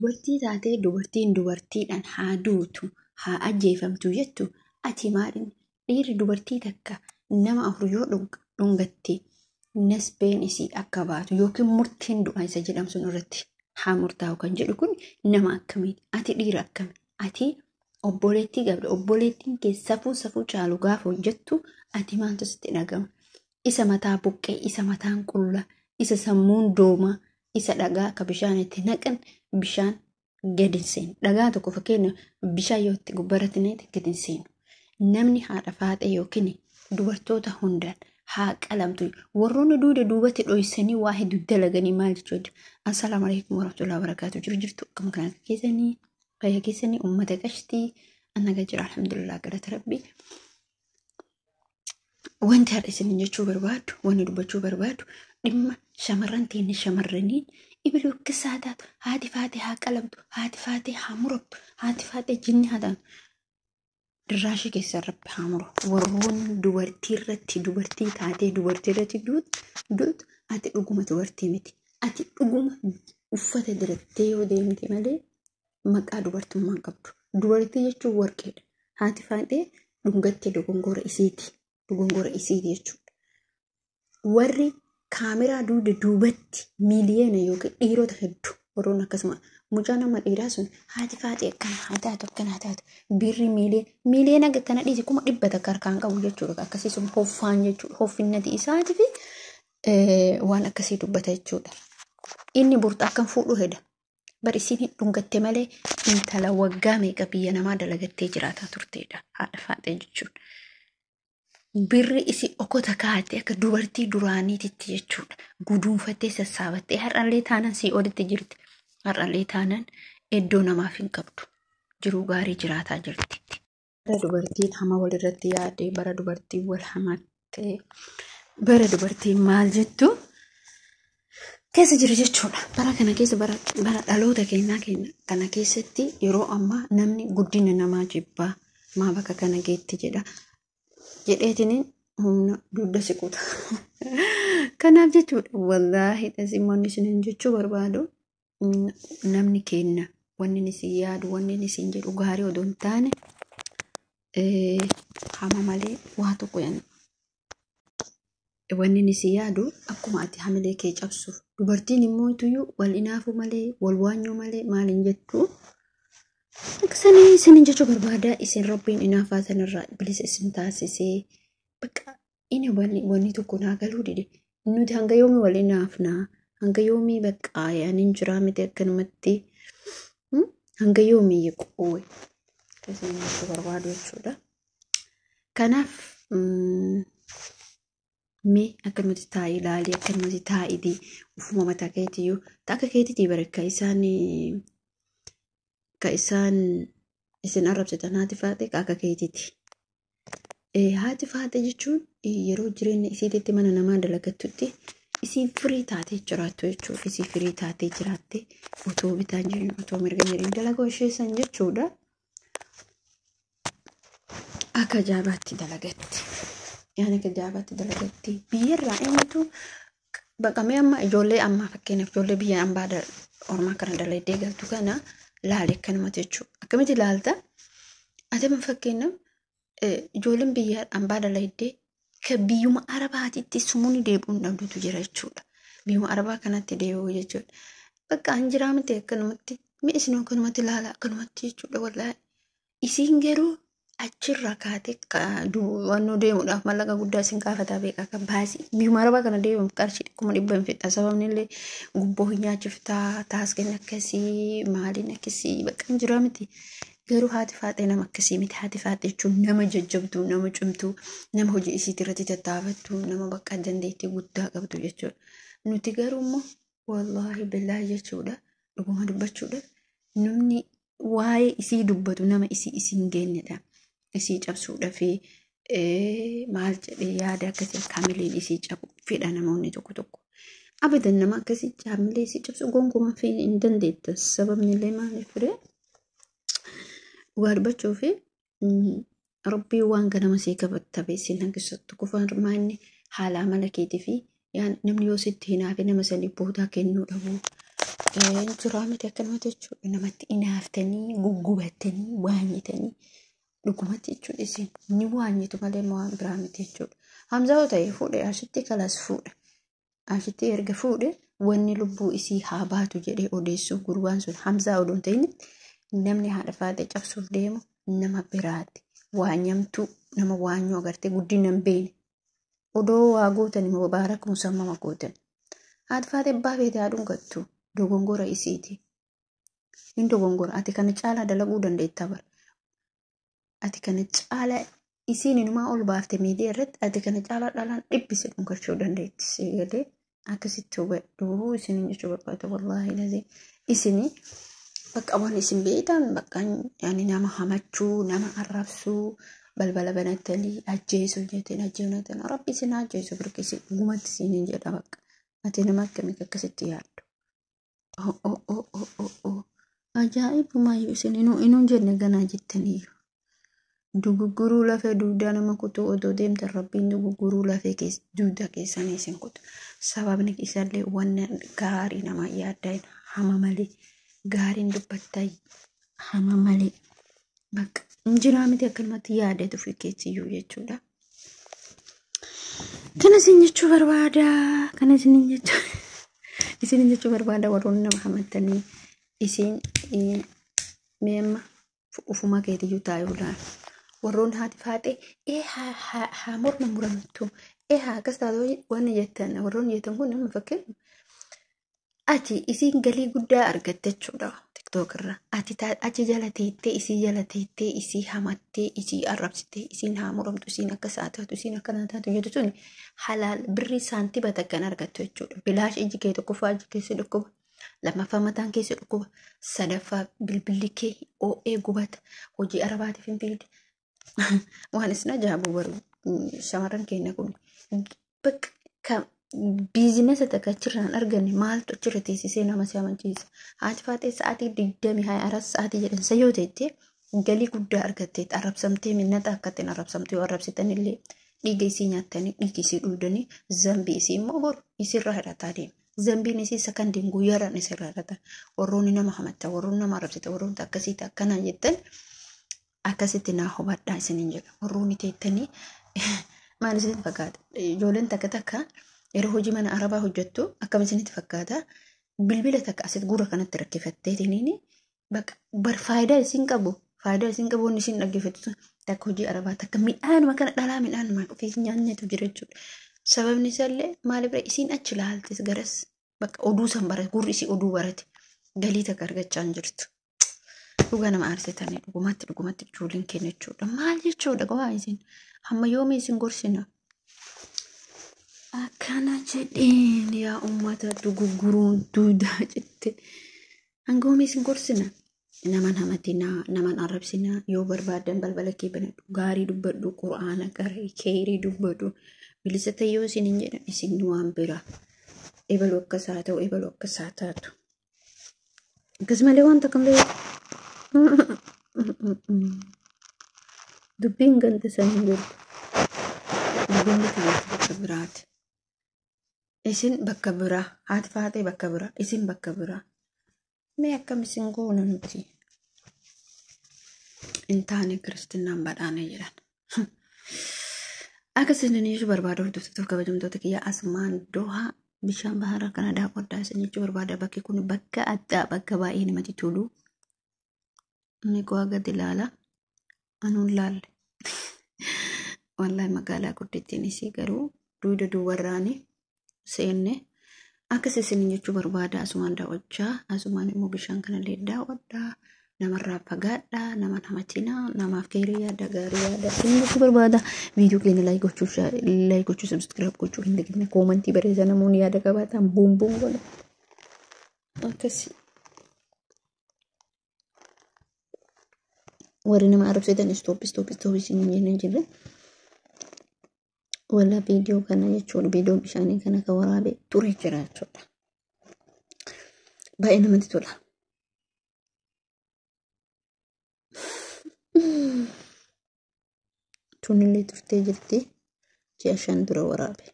dubartii taatee dubartiin dubartiidhaan haa duutu haa ajjeefamtu jettu ati maalin dhiirri dubartii takka nama afur yoo dhungatte nasbeen isii akka baatu yookiin murtiin du'a isa jedhamu sun irratti haa murtaa'u kan jedhu kun nama akkamiiti? Ati dhiira akkamii? Ati obboleettii qabda. Obboleettiin kee safuu caalu gaafa hojjettu ati maaltu sitti dhagama? Isa mataa buqqee, isa mataan qulla, isa sammuun doomaa, isa dhagaa akka bishaan itti naqan bishaan gadi hin seenu. Dhagaa tokko fakkeenya bishaan yoo itti gubbaratti naqe gadi hin seenu. Namni haadha faaxee yookiin dubartoota hundaan haa qalamtu. Warroonni duubatti dhoysanii waa hedduu dalaganii maal jechuudha. Assalaamu alaikum warahmatullahi wabarakatuh. Jirtu akkuma kana keessanii fayyaa keessanii uummata qashtii annaga jira alhamdulillah galata rabbii. Wanti har'a isin jechuu barbaadu, wanti dubbachuu barbaadu dhimma shamarran teenya shamarraniin ibiluu kisaa taatu haati faatee haa qalamtu, haati faatee haa murattu, haati faatee jinni haa taatu. Dirraashii keessa rabbi haa muru. Warroonni dubartii irratti dubartii taatee dubartii irratti duutu ati dhuguma dubartii miti. Ati dhuguma uffata dirattee yoo deemte malee maqaa dubartummaa qabdu. Dubartii jechuun warqeedha. Haati faatee dhungattee dogongora isiiti. Dogongora isiiti jechuudha. Warri kaameraa duubatti miiliyoona yookiin dhiirota hedduu warroon akkasuma mucaa nama dhiiraa sun haati faatee akkana haa taatu akkana haa taatu birri miiliyoona kana dhiisi kuma 100 harkaan qabu jechuudha. Akkasiisuma hoffaan jechuudha. Hoffinnati isaatii fi waan akkasii dubbata jechuudha. Inni burxaa akkam fuudhu heda. Bari isiin dhungatte malee intala waggaa meeqa biyya namaa dalagattee jiraataa turteedha. Haadha faatee jechuudha. Birri isi okota kaate akka dubartii duraaniititti jechuudha. Guduunfattee sassaabattee har'allee taanan sii olitti jirti. Har'allee taanan iddoo namaaf hin qabdu. Jiruu gaarii jiraataa jirti. Bara dubartiin hama walirratti yaadee bara dubartiin wal hamattee bara dubartiin maal jettu keessa jira jechuudha. Bara kana keessa bara dhaloota keenyaa kana keessatti yeroo ammaa namni guddina namaa jibbaa maa bakka kana geetti jedha. Jedheetiniin humna dugda siquuta. Kanaaf jechuudha wallaahi dhasimoonni isin jechuu barbaadu namni kenna wanni isin yaadu wanni isin jedhu gaarii odoo hin taane hama malee waa tokko wanni isin yaadu akkuma ati hamilee kee cabsuuf dubartiin immoo tuyyuu wal inaafu malee wal waanyuu malee maaliin jettu Aksanii isin jechuu barbaada isin rabbiin inaafaa sanarraa bilisa isin taasisee bakka inni wanni tokko naa galuu dide nuti hanga yoomii wal inaafnaa hanga yoomii bakka yaaniin jiraa miti akkanumatti hanga yoomii yequu isin jechuu barbaadu jechuudha. Kanaaf mee akkanumatti taa'ii ilaalii akkanumatti taa'ii ufuma mataa keetiyyuu takka keetitii barakka isaan isin arrabsitan haati faatee akka keetiiti. Haati faatee jechuun yeroo jireenya isiititti mana namaa dalagattutti isiin firii taatee jiraattu jechuudha. Isii firii taatee jiraatte otoo bitaan jiru otoo mirga jireenya dalagaa isheessan jechuudha. Akka jaabaatti dalagatti. Yaani akka jaabaatti dalagatti biyyarraa eenyutu baqamee amma ijoollee ammaa fakkeenyaaf ijoollee biyya ambaa ormaa kana dalaydee galtu kana laale akkanumatti jechuudha. Akkamitti ilaalta? Adama fakkeenyaaf ijoolleen biyya ambaa dalaydee ka biyyuma arabaatitti sumuun deebi'uun dhabdutu jira jechuudha. Biyyuma arabaa kanatti deebi'u jechuudha. Bakka hanjiraa miti akkanumatti mi isin akkanumatti ilaala akkanumatti jechuudha wallaahi. Isiin garuu achirraa kaatee wannoo deemuudhaaf mallaqa guddaa isin gaafataa beekaa kan baasii. Biyyuma arabaa kana deebi'uuf qarshii 100 hin fedha. Sababni illee gubboo hin nyaachiftaa taasisni akkasii maaliin akkasii bakka hanjiraa miti. Garuu haati faatee nama akkasii miti. Haati faatee jechuun nama jajjabduu, nama cimtuu, nama hojii isiitii irratti tattaafattu, nama bakka dandeettii guddaa qabdu jechuudha. Nuti garuu immoo wallaahi billaahi jechuudha. Dhuguma dubbachuudha. Namni waa'ee isii dubbatu nama isii hin geenyedha. Isii cabsuudha fi maal jedhee yaada akkasii kaamileen isii cabu fedha namoonni tokko. Abadan nama akkasii kaamilee isii cabsu gonkumaa fi hin dandeetta. Sababni illee maaliif fide? Dhugaa dubbachuu fi rabbii waan ganama see qabattabe isin hanqisattu kufaan maanni haala amala keetii fi namni yoo sitti hinaafe nama sanii boodaa kennuu dhabu Injiraamati akkanumatti jechuudha. Namatti inaaftanii guggubattanii waanyitanii dhugumatti jechuudha. Isin ni waanyitu malee waan biraa miti jechuudha. Hamzaa ta'e fuudhe asitti kalas fuudhe. Asitti erga fuudhe wanni lubbuu isii haa baatu jedhee odeessuuf gurbaan sun Hamzaa oduun ta'in namni haadha faatee cabsuuf deemu nama biraati. Waanyamtuu nama waanyuu agartee guddina hin beekne. Odoo waa gootan immoo baarak musammama gootan. Haadha faatee baafee daadhuun gattu dogongora isiiti. Hin dogongora ati kana caalaa dalaguu dandeetta bara. Ati kana caalaa isiin inumaa ol baafte miidiyaa irratti ati kana caalaa dhalaan dhibbise dhunkachuu dandeetti. Sigalee akkasitti hubadhu isin jechuu barbaada wallaahi lazee isini bakka waan isin beektan bakka yaani nama hamachuu nama arrabsuu balbala banattanii ajjeesuu jetteen ajjeesuu rabbi isin ajjeesuu birkisi dhugumatti isin jedha bakka ati nama akkamii akkasitti yaaddu. Ajaa'ibuma isin inuun jenne ganaa jettanii dugugguruu lafee duudaa nama kutuu odoo deemtan rabbiin dugugguruu lafee duudaa keessanii isin kutu. Sababni isaallee wanna gaarii nama yaaddaa hama malee gaariin dubbattaa hama malee bakka injiraa miti akkanumatti yaadatu fi keessiyyuu jechuudha. Kana isin jechuu barbaada. Kana isin jechuu barbaada warroonni nama hamattanii isin meemma ufuma keetiyyuu taa'uu laala. Warroon haati faatee haa morma muramtu haa akkas taatoo waan jettan warroon jettan kun nama fakkeenya ati isiin galii guddaa argatte jechuudha tiktook irra ati jala teettee isii hamattee isii arrabsitee isiin haa muramtu isiin akka saataatu isiin akkana taatu jettu sun halaal birrii saantiba takkan argattu jechuudha. Bilaash iji kee tokkoffaa iji keessa dhukkuba lammaffaa mataan keessa dhukkuba sadaffaa bilbilli kee oo'ee gubata hojii arabaatiif hin fiide. Waan isna jaabu baru shamarran keenya kun bakka biizinesa takka achirraan arganne maaltu achirra teessisee nama si amansiisa. Haati faatee sa'aatii 24 sa'aatii jedhansa yoo ta'e galii guddaa argattee arrabsamtee minnata akkattiin arrabsamtu yoo arrabsitan illee dhiiga isii nyaattanii dhiigi isii dhuudanii zambii isii immoo boru isirraa hidhataa deema. Zambiin isii sakandiin guyyaadhaan isirraa hidhata. Warroonni nama hamatta warroonni nama arrabsita warroonni akkasiiti akkanaa jettan akkasitti naa hubadhaa isiniin jedha. Warroonni teettanii maal isinitti fakkaata? Ijoolleen takka yeroo hojii mana arabaa hojjettu akkam isinitti fakkaata? Bilbila takka asitti gurra kanatti rakkifatteetiniin bakka bar faayidaa isin qabu wanni isin dhaggeeffattu takka hojii arabaa takka midhaanuma kana dhalaa midhaanuma dhufee nyaannetu jira jechuudha. Sababni isaallee maaliif isin achi laaltis garas bakka oduu san barate gurri isii oduu barate galii takka argachaa hin jirtu. Dhugaa nama aarsitanii dhugumatti ijoolleen keenya jechuudha. Maal jechuudha gawaa isin hamma yoomii isin gorsina. Akkana jedheen yaa uummata dugugguruun duudaa jette. Hanga yoomii isin gorsina. Naman hamatinaa naman arrabsinaa yoo barbaadan balbala kee banadhu gaarii dubbadhu qura'aana keerii dubbadhu bilisa ta'ee isin hin jedhan isin waan bira ebalu akkasaa ta'u ebalu akkasaa taatu. Akkasumallee wanta kamlee dubbiin ganta sanii jirtu dubbiin bakka biraati. Isin bakka biraa haati faatee bakka biraa isin bakka biraa mee akkam isin goona nuti hin taane kiristinnaan badhaane jedhan. Akkasiin ishee barbaada hordoftoota kabajamtoota kiyya asumaan dohaa bishaan bahara kana daawwadhaa isin jechuu barbaada. Bakki kun bakka addaa bakka baay'ee namatti tolu. Inni koo agadi ilaala anuun laalle wallahi magaalaa guddittiin isii garuu duuda duubarraani seenne akkas isin jechuu barbaada. Asumaan daawwachaa asumaan immoo bishaan kanallee daawwadhaa namarraa fagaadhaa nama hamatinaa namaaf keerii yaada gaarii yaada isin jechuu barbaada. Viidiyoo keenya laayik gochuu sabskiraayib gochuu hin dagine koomentii bareedaa namoonni yaada qabaatan buum godha akkasii. Warri nama arrabsitan stop isin jennee jirre walla viidiyoo kana jechuudha. Viidiyoo bishaanii kana kan waraabee ture jira jechuudha. Baay'ee namatti tola. Tunillee turtee jirti ji'a 5 dura waraabe.